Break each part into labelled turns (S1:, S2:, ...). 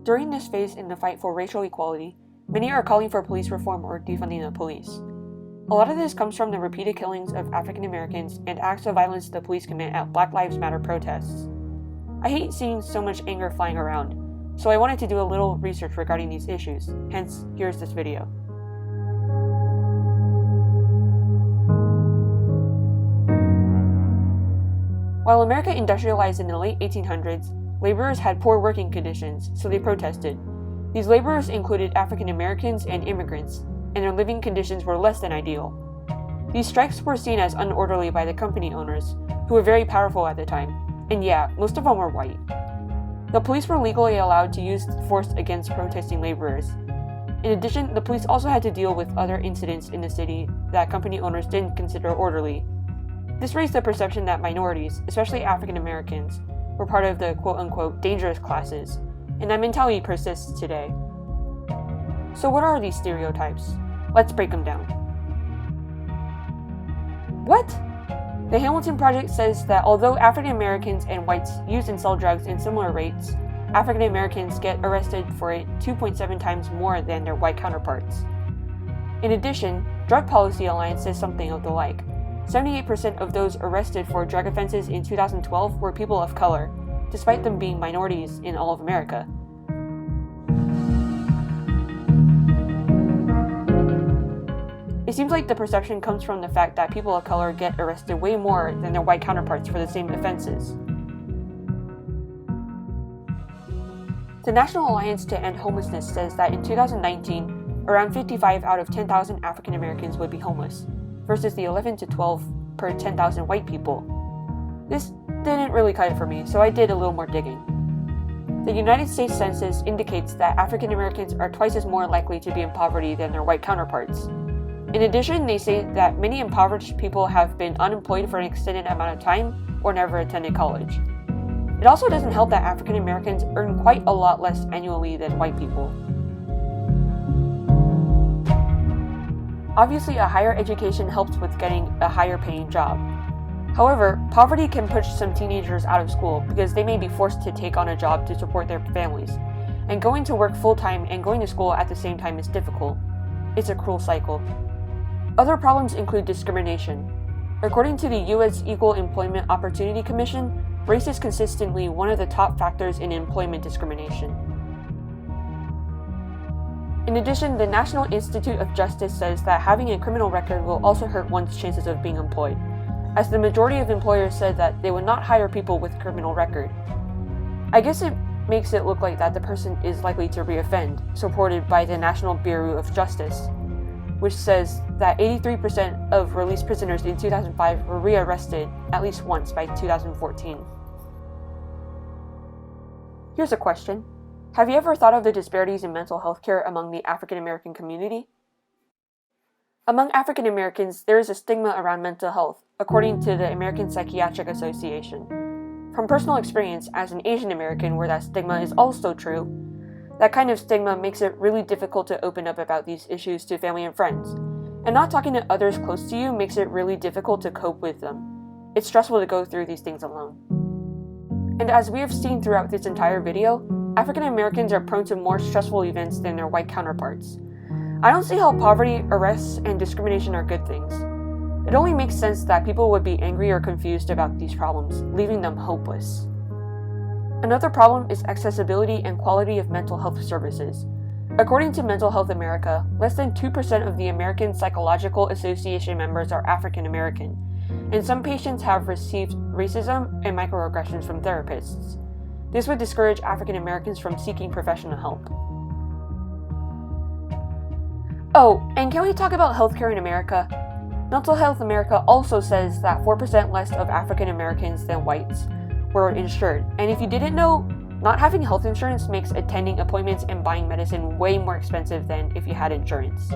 S1: During this phase in the fight for racial equality, many are calling for police reform or defunding the police. A lot of this comes from the repeated killings of African Americans and acts of violence the police commit at Black Lives Matter protests. I hate seeing so much anger flying around, so I wanted to do a little research regarding these issues, hence here's this video. While America industrialized in the late 1800s, laborers had poor working conditions, so they protested. These laborers included African Americans and immigrants, and their living conditions were less than ideal. These strikes were seen as unorderly by the company owners, who were very powerful at the time, and yeah, most of them were white. The police were legally allowed to use force against protesting laborers. In addition, the police also had to deal with other incidents in the city that company owners didn't consider orderly. This raised the perception that minorities, especially African Americans, were part of the quote-unquote dangerous classes, and that mentality persists today. So what are these stereotypes? Let's break them down. What? The Hamilton Project says that although African Americans and whites use and sell drugs in similar rates, African Americans get arrested for it 2.7 times more than their white counterparts. In addition, Drug Policy Alliance says something of the like. 78% of those arrested for drug offenses in 2012 were people of color, despite them being minorities in all of America. It seems like the perception comes from the fact that people of color get arrested way more than their white counterparts for the same offenses. The National Alliance to End Homelessness says that in 2019, around 55 out of 10,000 African Americans would be homeless, versus the 11 to 12 per 10,000 white people. This didn't really cut it for me, so I did a little more digging. The United States Census indicates that African Americans are twice as more likely to be in poverty than their white counterparts. In addition, they say that many impoverished people have been unemployed for an extended amount of time or never attended college. It also doesn't help that African Americans earn quite a lot less annually than white people. Obviously, a higher education helps with getting a higher paying job. However, poverty can push some teenagers out of school because they may be forced to take on a job to support their families, and going to work full-time and going to school at the same time is difficult. It's a cruel cycle. Other problems include discrimination. According to the U.S. Equal Employment Opportunity Commission, race is consistently one of the top factors in employment discrimination. In addition, the National Institute of Justice says that having a criminal record will also hurt one's chances of being employed, as the majority of employers said that they would not hire people with a criminal record. I guess it makes it look like that the person is likely to reoffend, supported by the National Bureau of Justice, which says that 83% of released prisoners in 2005 were rearrested at least once by 2014. Here's a question. Have you ever thought of the disparities in mental health care among the African American community? Among African Americans, there is a stigma around mental health, according to the American Psychiatric Association. From personal experience as an Asian American where that stigma is also true, that kind of stigma makes it really difficult to open up about these issues to family and friends, and not talking to others close to you makes it really difficult to cope with them. It's stressful to go through these things alone. And as we have seen throughout this entire video, African Americans are prone to more stressful events than their white counterparts. I don't see how poverty, arrests, and discrimination are good things. It only makes sense that people would be angry or confused about these problems, leaving them hopeless. Another problem is accessibility and quality of mental health services. According to Mental Health America, less than 2% of the American Psychological Association members are African American, and some patients have received racism and microaggressions from therapists. This would discourage African Americans from seeking professional help. Oh, and can we talk about healthcare in America? Mental Health America also says that 4% less of African Americans than whites were insured, and if you didn't know, not having health insurance makes attending appointments and buying medicine way more expensive than if you had insurance.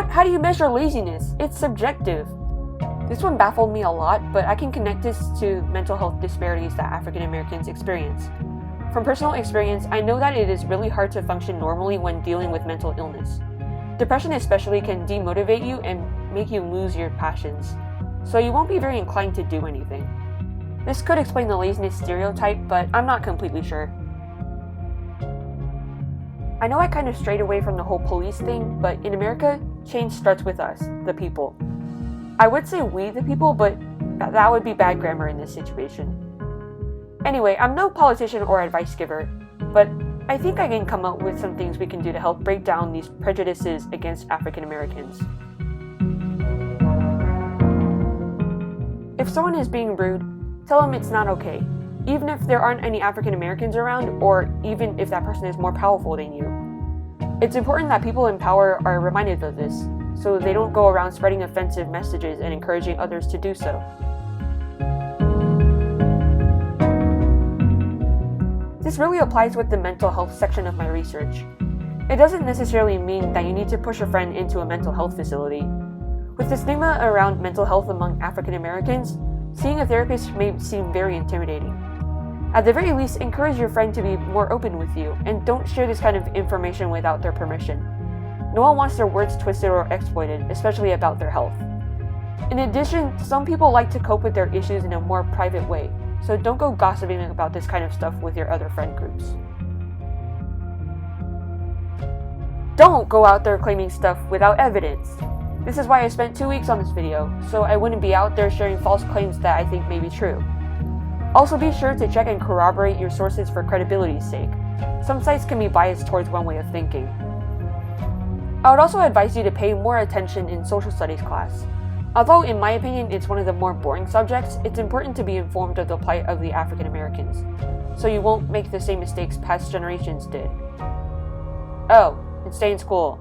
S1: How do you measure laziness? It's subjective. This one baffled me a lot, but I can connect this to mental health disparities that African Americans experience. From personal experience, I know that it is really hard to function normally when dealing with mental illness. Depression especially can demotivate you and make you lose your passions, so you won't be very inclined to do anything. This could explain the laziness stereotype, but I'm not completely sure. I know I kind of strayed away from the whole police thing, but in America, change starts with us, the people. I would say we the people, but that would be bad grammar in this situation. Anyway, I'm no politician or advice giver, but I think I can come up with some things we can do to help break down these prejudices against African Americans. If someone is being rude, tell them it's not okay, even if there aren't any African Americans around, or even if that person is more powerful than you. It's important that people in power are reminded of this, so they don't go around spreading offensive messages and encouraging others to do so. This really applies with the mental health section of my research. It doesn't necessarily mean that you need to push a friend into a mental health facility. With the stigma around mental health among African Americans, seeing a therapist may seem very intimidating. At the very least, encourage your friend to be more open with you, and don't share this kind of information without their permission. No one wants their words twisted or exploited, especially about their health. In addition, some people like to cope with their issues in a more private way, so don't go gossiping about this kind of stuff with your other friend groups. Don't go out there claiming stuff without evidence. This is why I spent 2 weeks on this video, so I wouldn't be out there sharing false claims that I think may be true. Also, be sure to check and corroborate your sources for credibility's sake. Some sites can be biased towards one way of thinking. I would also advise you to pay more attention in social studies class. Although in my opinion it's one of the more boring subjects, it's important to be informed of the plight of the African Americans, so you won't make the same mistakes past generations did. Oh, and stay in school.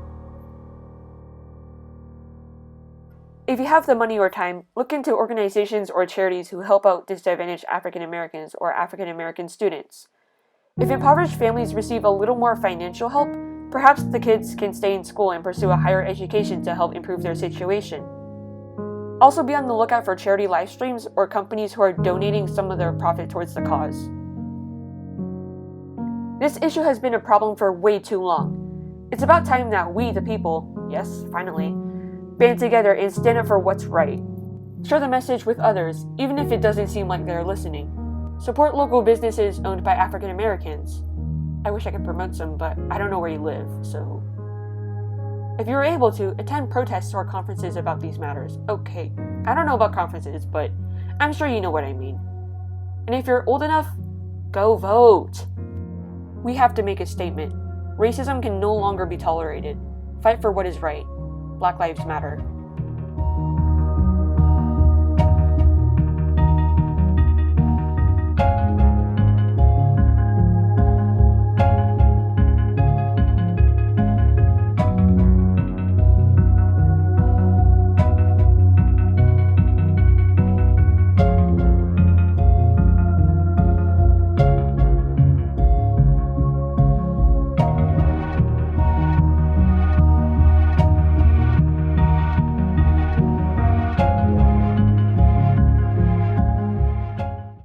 S1: If you have the money or time, look into organizations or charities who help out disadvantaged African Americans or African American students. If impoverished families receive a little more financial help, perhaps the kids can stay in school and pursue a higher education to help improve their situation. Also, be on the lookout for charity live streams or companies who are donating some of their profit towards the cause. This issue has been a problem for way too long. It's about time that we, the people, yes, finally, band together and stand up for what's right. Share the message with others, even if it doesn't seem like they're listening. Support local businesses owned by African Americans. I wish I could promote some, but I don't know where you live, so... If you're able to, attend protests or conferences about these matters. Okay, I don't know about conferences, but I'm sure you know what I mean. And if you're old enough, go vote! We have to make a statement. Racism can no longer be tolerated. Fight for what is right. Black Lives Matter.